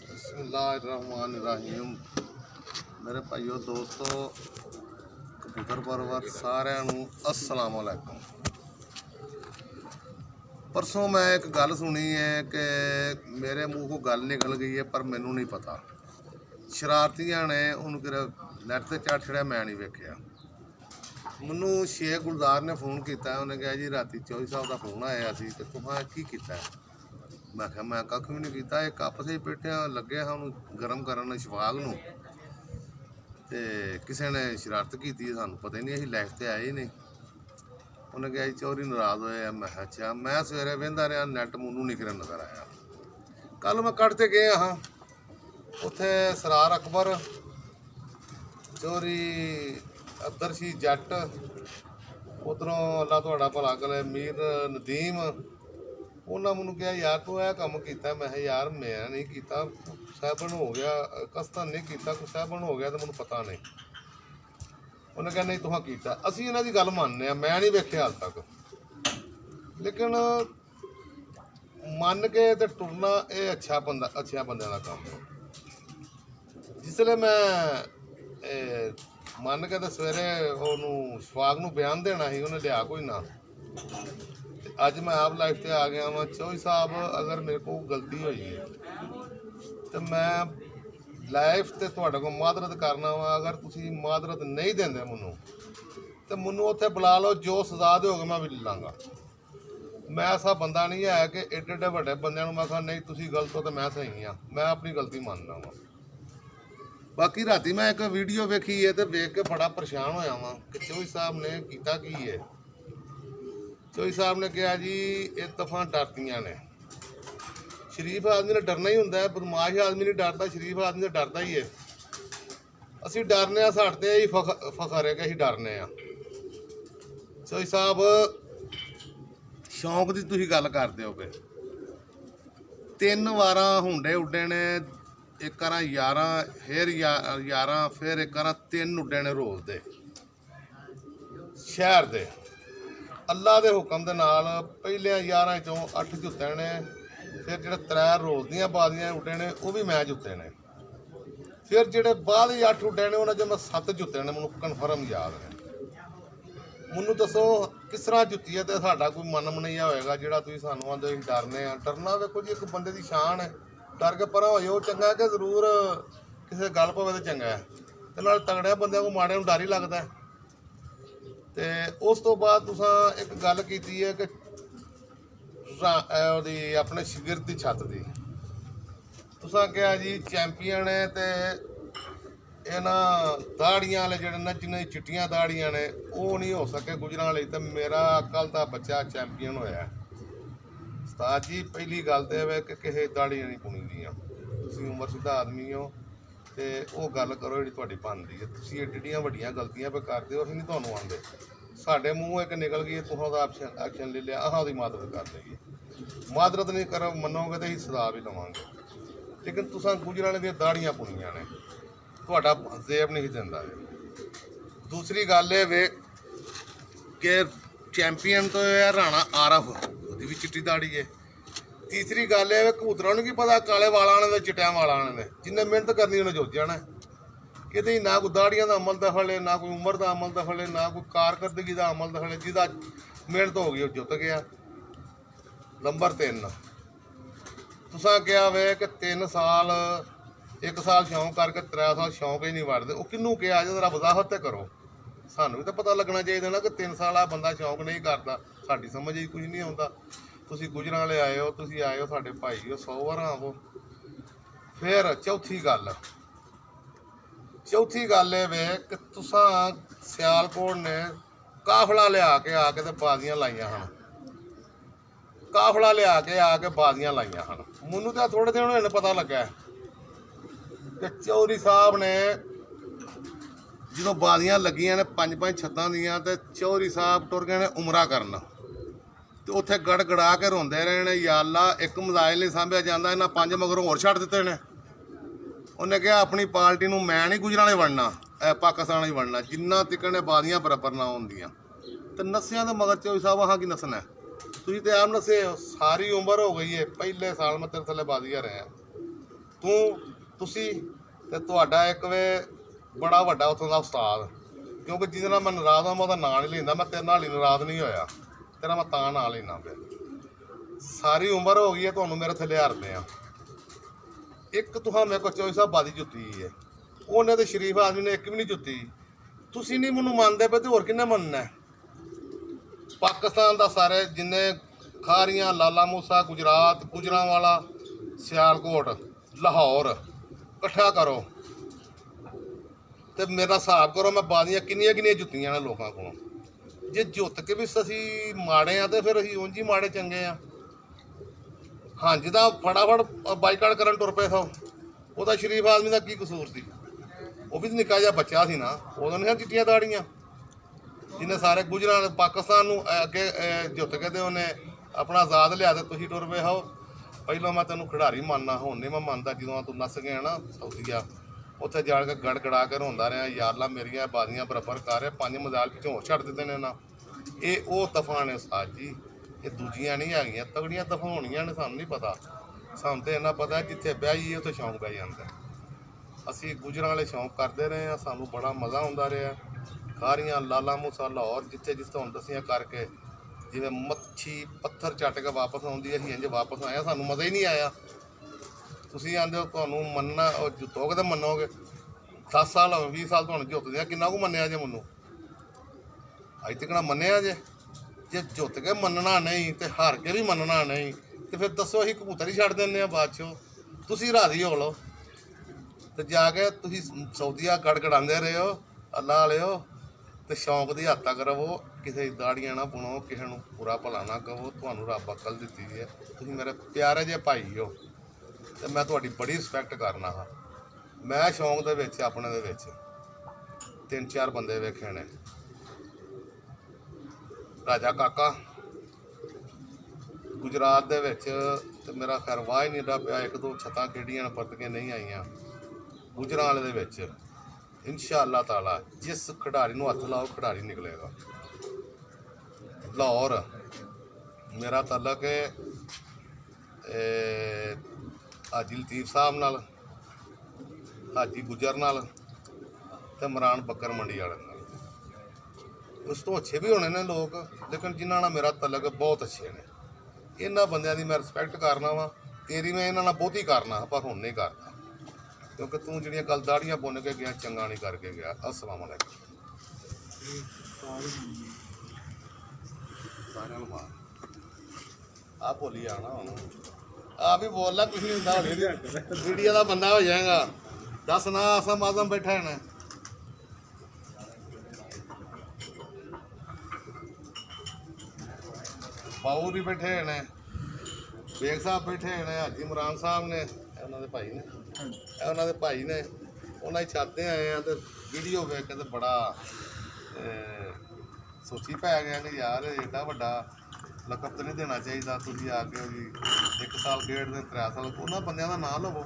बिस्मिल्लाहिर्रहमानिर्रहीम। मेरे भाइयों दोस्तों कबूतर परवर सारिਆਂ ਨੂੰ अस्सलाम वालेकुम। परसों मैं एक गल सुनी है कि मेरे मूँह को गल निकल गई है पर मैनू नहीं पता। शरारतियां ने उन्होंने कि नैट से चढ़ छड़िया, मैं नहीं वेख्या। मैनू शेख गुलजार ने फोन किया, उन्हें कहा जी राती चौधरी साहब का फोन आया सी ते तुहां की कीता है? मैं कहा मैं कख भी नहीं किया, एक आपस ही बैठे लगे हम गर्म करन शफाक नूं ते किसी ने शरारत की सानू पता ही नहीं, असीं लाइफ से आए ही नहीं। उन्हें कहा जी चौधरी नाराज होए। मैं अच्छा, मैं सवेरे वहिंदा रहा, नैट मैनू निकल नज़र आया। कल मैं कट ते गया हाँ, उत्थे सरार अकबर चौधरी अदरशी जट, उधरों अल्लाह तुहाड़ा भला करे मीर नदीम, उन्होंने मैनू कहा यार तू यह काम किया। मैं यार मैं नहीं किया, सहबन हो गया, कस्तन नहीं किया, कुछ सहबन हो गया तो मैनू पता नहीं। उन्हें कहा नहीं तुहां किया। असीं इन्हां दी गल मनने, मैं नहीं वेख्या हाल तक, लेकिन मन के ते टुरना ये अच्छा बंदे का काम है। जिसले मैं मन के तो सवेरे उन्होंने शफाक नूं बयान देना ही, उन्हें लिया कोई ना। अज मैं आप लाइफ से आ गया वहाँ। चौधरी साहब अगर मेरे को गलती हुई है तो मैं लाइफ से तुहाडे को मादरत करना वा। अगर तुसीं मादरत नहीं देंदे मैनू तो मैनू उत्थे बुला लो, जो सजा दोगे मैं भी लाँगा। मैं ऐसा बंदा नहीं है कि एडे एडे वड्डे बंदिਆਂ ਨੂੰ मैं कहा नहीं तुसीं गलत हो तो मैं सही हाँ। मैं अपनी गलती मानना वा। बाकी राती मैं एक वीडियो वेखी है तो वेख के बड़ा परेशान होया वां कि चौधरी साहब ने कीता की है। चौधरी साहब ने कहा जी ये दफा डरदियां ने। शरीफ आदमी ने डरना ही होंदा है, बदमाश आदमी नहीं डरता, शरीफ आदमी तो डरता ही है। असीं डरने आ, साडे ही फखर है कि असीं डरने आ। चौधरी साहब शौक की तुसीं गल करदे हो कि 3 वार हुंडे उड्डे ने, एक बार 11 फिर 11 फिर एक बार 3 उड्डे ने रोज़ दे शहर दे। अल्लाह के हुक्म के नाल पहले 11 चों 8 जुत्ते ने, फिर जो 3 रोज़ दियाँ बाजियां उड्डे ने वो भी मैं जुत्ते ने, फिर जो बाद 8 उड्डे ने उन्होंने जो मैं 7 जुत्ते ने मैनू कन्फर्म याद ने। मैनू दसो किस तरह जुत्ती है तो साडा कोई मन मनइया होएगा जिहड़ा तुसीं सानू आंदे डरने आ। डरना वेखो जी एक बंदे की शान है, डर के परा हो जाओ चंगा है कि जरूर किसी गल पवे तो चंगा है। ते नाल तगड़े बंदे को माड़े डर ही लगता है। तो उस तो बाद तुसां एक गल कीती है कि अपने शिगिरद की छत की तुसां कहा जी चैंपीयन है तो इन्हां दाड़ियां वाले जिहड़े ने जिन्हां दी चिट्टियां दाड़ियां ने वो नहीं हो सके गुजरां लई। तो मेरा कल का बच्चा चैंपीयन होया। उस्ताद जी पहली गल तो है कि किसी दाड़ियां नहीं पुनी दियां, तुसीं उम्र सिद्धा आदमी हो तो वो गल करो जिहड़ी तुहाडी बनदी है। तुसीं एड्डियां वड्डियां गलतियां पे करदे हो, असीं नहीं तुहानूं आंदे। साडे मूँह एक निकल गई, तुहां दा एक्शन ले लिया, अहां दी मादरत कर लईए। मादरत नहीं करो मनोगे तो असीं सजा भी लवांगे, लेकिन तुसां गुजरां वाले दियां दाड़ियां पुनियां ने, तुहाडा जेब नहीं दिंदा है। दूसरी गल ये वे कि चैंपीयन तो है राणा आरफ, उसकी भी चिट्टी दाड़ी है। तीसरी गल है कबूतरों की पता काले वाल आने दे चिट्टिया वाल आने दे, जिन्हें मेहनत करनी उन्हें जुट जाना। कि ना कोई दाड़ियां का अमल दखल है, ना कोई उम्र का अमल दखल है, ना कोई कारकरदगी का अमल दखल है। जिसका मेहनत हो गई वो जुत गया। नंबर 3 तुसां कहा वे कि 3 साल 1 साल शौक करके 3 साल शौक ही नहीं वड़ते। वो किनू कहा जो जरा वजाहत तो करो, सानू भी तो पता लगना चाहिए ना कि 3 साल आ बंदा शौक नहीं करता। साडी समझ ही कुछ नहीं आता। तुसीं गुजरां वाले आए हो, तुसीं आए हो साडे भाई हो, 100 वार आवो। फिर चौथी गल ये वे कि तुसां सियालकोट ने काफला लिया के आके तो बाजियां लाइया हैं, काफला लिया के आके बाजियां लाइया हैं। मैनू तो थोड़े दिन होए पता लगा कि चौधरी साहब ने जो बाजियां लगियां ने 5-5 छत्तां दियां, तो चौधरी साहब टुर गए ने उमरा करन। तो उत्थे गड़गड़ा के रोंदे रहे ने, या अल्लाह एक मजाइल नहीं सांभिया जाता, इन्हां 5 मगरों होर छड्ड दित्ते ने। उन्हें कहा अपनी पार्टी नूं मैं नहीं गुजरां वड़ना, पाकिस्तान ही वड़ना, जिन्ना तिकड़ ने बाजियां बराबर ना होंदियां। तो नस्सियां तो मगर चौधरी साहब अहां की नस्सना है। ਤੁਸੀਂ ਤੇ ਆਪ ਨਸੇ ਹੋ, ਸਾਰੀ ਉਮਰ ਹੋ ਗਈ ਹੈ, ਪਹਿਲੇ ਸਾਲ ਮੈਂ ਤੇਰੇ ਥੱਲੇ ਬਾਜ਼ੀਆ ਰਿਹਾ ਤੁਸੀਂ ਤੇ ਤੁਹਾਡਾ ਇੱਕ ਵੇ ਬੜਾ ਵੱਡਾ ਉੱਥੋਂ ਦਾ ਉਸਤਾਦ, ਕਿਉਂਕਿ ਜਿਹਦੇ ਨਾਲ ਮੈਂ ਨਾਰਾਜ਼ ਹਾਂ ਮੈਂ ਉਹਦਾ ਨਾਂ ਨਹੀਂ ਲੈਂਦਾ, ਮੈਂ ਤੇਰੇ ਨਾਲ ਹੀ ਨਾਰਾਜ਼ ਨਹੀਂ ਹੋਇਆ, ਤੇਰਾ ਮੈਂ ਤਾਂ ਨਾਂ ਲੈਣਾ ਪਿਆ। ਸਾਰੀ ਉਮਰ ਹੋ ਗਈ ਹੈ ਤੁਹਾਨੂੰ ਮੇਰੇ ਥੱਲੇ ਹਾਰਦੇ ਆ। ਇੱਕ ਤੁਹਾਂ ਮੇਰੇ ਕੋਲ 24 ਸਾਹਿਬ ਬਾਦੀ ਜੁੱਤੀ ਹੈ, ਉਹਨੇ ਤੇ ਸ਼ਰੀਫ ਆਦਮੀ ਨੇ ਇੱਕ ਵੀ ਨਹੀਂ ਜੁੱਤੀ। ਤੁਸੀਂ ਨਹੀਂ ਮੈਨੂੰ ਮੰਨਦੇ ਪਏ ਤੇ ਹੋਰ ਕਿੰਨੇ ਮੰਨਣਾ? ਪਾਕਿਸਤਾਨ ਦਾ ਸਾਰੇ ਜਿੰਨੇ ਖਾਰੀਆਂ, ਲਾਲਾ ਮੂਸਾ, ਗੁਜਰਾਤ, ਗੁਜਰਾਂਵਾਲਾ, ਸਿਆਲਕੋਟ, ਲਾਹੌਰ ਇਕੱਠਾ ਕਰੋ ਤੇ ਮੇਰਾ ਹਿਸਾਬ ਕਰੋ ਮੈਂ ਬਾਦੀਆਂ ਕਿੰਨੀਆਂ ਕਿੰਨੀਆਂ ਜੁੱਤੀਆਂ ਨੇ ਲੋਕਾਂ ਕੋਲੋਂ। ਜੇ ਜੁੱਤ ਕੇ ਵੀ ਅਸੀਂ ਮਾੜੇ ਆ ਤੇ ਫਿਰ ਅਸੀਂ ਉਂਝ ਹੀ ਮਾੜੇ ਚੰਗੇ ਆ। ਹਾਂਜੀ ਤਾਂ ਫਟਾਫਟ ਬਾਈਕਾਟ ਕਰਨ ਟੁਰ ਪਏ ਸੋ, ਉਹਦਾ ਸ਼ਰੀਫ ਆਦਮੀ ਦਾ ਕੀ ਕਸੂਰ ਸੀ? ਉਹ ਵੀ ਨਿੱਕਾ ਜਿਹਾ ਬੱਚਾ ਸੀ ਨਾ, ਉਦੋਂ ਨਹੀਂ ਚਿੱਟੀਆਂ ਦਾੜੀਆਂ, ਜਿਹਨੇ ਸਾਰੇ ਗੁਜਰਾਂ ਪਾਕਿਸਤਾਨ ਨੂੰ ਅੱਗੇ ਜੁੱਤ ਕੇ ਤੇ ਉਹਨੇ ਆਪਣਾ ਆਜ਼ਾਦ ਲਿਆ ਤੇ ਤੁਸੀਂ ਟੁਰ ਪਏ ਹੋ। ਪਹਿਲਾਂ ਮੈਂ ਤੈਨੂੰ ਖਿਡਾਰੀ ਮੰਨਣਾ, ਹੁਣ ਨਹੀਂ ਮੈਂ ਮੰਨਦਾ। ਜਦੋਂ ਤੂੰ ਨੱਸ ਗਿਆ ਨਾ ਸਾਊਦੀਆ, ਉੱਥੇ ਜਾ ਕੇ ਗੜਗੜਾ ਕੇ ਰੋਂਦਾ ਰਿਹਾ, ਯਾਰਲਾ ਮੇਰੀਆਂ ਬਾਜ਼ੀਆਂ ਬਰਾਬਰ ਕਰ ਰਿਹਾ, 5 ਮਜ਼ਾਲ ਪਿੱਛੋਂ ਹੋਰ ਛੱਡ ਦਿੱਤੇ ਨੇ ਨਾ। ਇਹ ਉਹ ਦਫਾ ਨੇ ਉਸਤਾਦ ਜੀ, ਇਹ ਦੂਜੀਆਂ ਨਹੀਂ ਹੈਗੀਆਂ, ਤਗੜੀਆਂ ਦਫਾ ਹੋਣੀਆਂ ਨੇ। ਸਾਨੂੰ ਨਹੀਂ ਪਤਾ, ਸਾਨੂੰ ਤਾਂ ਇੰਨਾ ਪਤਾ ਜਿੱਥੇ ਵਿਆਹੀ ਉੱਥੇ ਸ਼ੌਂਕ ਪੈ ਜਾਂਦਾ। ਅਸੀਂ ਗੁਜਰਾਂ ਵਾਲੇ ਸ਼ੌਂਕ ਕਰਦੇ ਰਹੇ ਹਾਂ, ਸਾਨੂੰ ਬੜਾ ਮਜ਼ਾ ਆਉਂਦਾ ਰਿਹਾ। ਖਾਰੀਆਂ, ਲਾਲਾ ਮੂਸਾ, ਲਾਹੌਰ, ਜਿੱਥੇ ਜਿਸ ਤੁਹਾਨੂੰ ਦੱਸੀਆਂ ਕਰਕੇ, ਜਿਵੇਂ ਮੱਛੀ ਪੱਥਰ ਚੱਟ ਕੇ ਵਾਪਸ ਆਉਂਦੀ ਹੈ, ਅਸੀਂ ਇੰਝ ਵਾਪਸ ਆਏ, ਸਾਨੂੰ ਮਜ਼ਾ ਹੀ ਨਹੀਂ ਆਇਆ। ਤੁਸੀਂ ਆਂਦੇ ਹੋ ਤੁਹਾਨੂੰ ਮੰਨਣਾ, ਉਹ ਜੁੱਤੋਗੇ ਤਾਂ ਮੰਨੋਗੇ। 10 ਸਾਲ 20 ਸਾਲ ਤੁਹਾਨੂੰ ਜੁੱਤਦੇ ਆ, ਕਿੰਨਾ ਕੁ ਮੰਨਿਆ ਜੇ ਮੈਨੂੰ? ਅੱਜ ਤੱਕ ਨਾ ਮੰਨਿਆ ਜੇ ਜੁੱਤ ਕੇ ਮੰਨਣਾ ਨਹੀਂ ਤੇ ਹਾਰ ਕੇ ਵੀ ਮੰਨਣਾ ਨਹੀਂ ਤੇ ਫਿਰ ਦੱਸੋ ਅਸੀਂ ਕਬੂਤਰ ਹੀ ਛੱਡ ਦਿੰਦੇ ਆ ਬਾਅਦ ਚੋਂ? ਤੁਸੀਂ ਰਾਜ਼ੀ ਹੋ ਲਓ ਤੇ ਜਾ ਕੇ ਤੁਸੀਂ ਸਾਊਦੀਆ ਗੜਗੜਾਉਂਦੇ ਰਹੇ ਹੋ, ਅੱਲਾ ਵਾਲਿਓ, ਤੇ ਸ਼ੌਂਕ ਦੀ ਹੱਦ ਤੱਕ ਰਵੋ। ਕਿਸੇ ਦਾੜੀਆਂ ਨਾ ਪੁਣੋ, ਕਿਸੇ ਨੂੰ ਪੂਰਾ ਭਲਾ ਨਾ ਕਹੋ। ਤੁਹਾਨੂੰ ਰੱਬ ਅਕਲ ਦਿੱਤੀ ਹੈ, ਤੁਸੀਂ ਮੇਰੇ ਪਿਆਰੇ ਜਿਹੇ ਭਾਈ ਹੋ ਤੇ ਮੈਂ ਤੁਹਾਡੀ ਬੜੀ ਰਿਸਪੈਕਟ ਕਰਨਾ ਹਾਂ। ਮੈਂ ਸ਼ੌਂਕ ਦੇ ਵਿੱਚ ਆਪਣੇ ਦੇ ਵਿੱਚ 3-4 ਬੰਦੇ ਵੇਖੇ ਨੇ। ਰਾਜਾ ਕਾਕਾ ਗੁਜਰਾਤ ਦੇ ਵਿੱਚ ਤੇ ਮੇਰਾ ਖੈਰ ਵਾਹ ਹੀ ਨਹੀਂ ਡਾ ਪਿਆ, 1-2 ਛੱਤਾਂ ਕਿਹੜੀਆਂ ਪਰਤ ਕੇ ਨਹੀਂ ਆਈਆਂ। ਗੁਜਰਾਂ ਵਾਲੇ ਦੇ ਵਿੱਚ ਇਨਸ਼ਾ ਅੱਲਾਹ ਤਾਲਾ ਜਿਸ ਖਿਡਾਰੀ ਨੂੰ ਹੱਥ ਲਾਓ ਖਿਡਾਰੀ ਨਿਕਲੇਗਾ। ਲਾਹੌਰ ਮੇਰਾ ਤਾਲਕ ਹੈ ਹਾਜੀ ਲਤੀਫ ਸਾਹਿਬ ਨਾਲ, ਹਾਜੀ ਗੁਜਰ ਨਾਲ ਤੇ ਇਮਰਾਨ ਬੱਕਰ ਮੰਡੀ ਵਾਲੇ ਨਾਲ। ਉਸ ਤੋਂ ਅੱਛੇ ਵੀ ਹੋਣੇ ਨੇ ਲੋਕ, ਲੇਕਿਨ ਜਿਨ੍ਹਾਂ ਨਾਲ ਮੇਰਾ ਤਾਲਕ ਬਹੁਤ ਅੱਛੇ ਨੇ। ਇਹਨਾਂ ਬੰਦਿਆਂ ਦੀ ਮੈਂ ਰਿਸਪੈਕਟ ਕਰਨਾ ਵਾ, ਤੇਰੀ ਮੈਂ ਇਹਨਾਂ ਨਾਲ ਬਹੁਤੀ ਕਰਨਾ, ਪਰ ਹੁਣ ਨਹੀਂ ਕਰਦਾ, ਕਿਉਂਕਿ ਤੂੰ ਜਿਹੜੀਆਂ ਗੱਲ ਦਾੜੀਆਂ ਬੁੰਨ ਕੇ ਗਿਆ ਚੰਗਾ ਨਹੀਂ ਕਰਕੇ ਗਿਆ। ਅਸਲਾਮ ਵਾਲੇਕੁਮ। ਸਾਰਿਆਂ ਨੂੰ ਮਾਰ ਆ ਭੋਲੀ ਆਣਾ ਹੁਣ ਆ ਵੀ ਬੋਲਣਾ ਕੁਛ ਨਹੀਂ ਹੁੰਦਾ, ਮੀਡੀਆ ਦਾ ਬੰਦਾ ਹੋ ਜਾਏਗਾ। ਦੱਸ ਨਾ ਆਸਮ ਆਜ਼ਮ ਬੈਠਾ ਹੈ, ਬਾਊ ਵੀ ਬੈਠੇ ਨੇ, ਬੇਗ ਸਾਹਿਬ ਬੈਠੇ ਨੇ, ਹਾਜੀ ਇਮਰਾਨ ਸਾਹਿਬ ਨੇ, ਉਹਨਾਂ ਦੇ ਭਾਈ ਨੇ, ਉਹਨਾਂ ਦੇ ਭਾਈ ਨੇ। ਉਹਨਾਂ ਦੀ ਛੱਤ 'ਤੇ ਆਏ ਆ ਤੇ ਵੀਡੀਓ ਵੇਖ ਕੇ ਤੇ ਬੜਾ ਸੋਚੀ ਪੈ ਗਿਆ ਕਿ ਯਾਰ ਏਡਾ ਵੱਡਾ ਲਕਬ ਤਾਂ ਨਹੀਂ ਦੇਣਾ ਚਾਹੀਦਾ। ਤੁਸੀਂ ਆ ਕੇ ਜੀ 1 ਸਾਲ 1.5 ਦਿਨ 3 ਸਾਲ ਉਹਨਾਂ ਬੰਦਿਆਂ ਦਾ ਨਾਂ ਲਵੋ।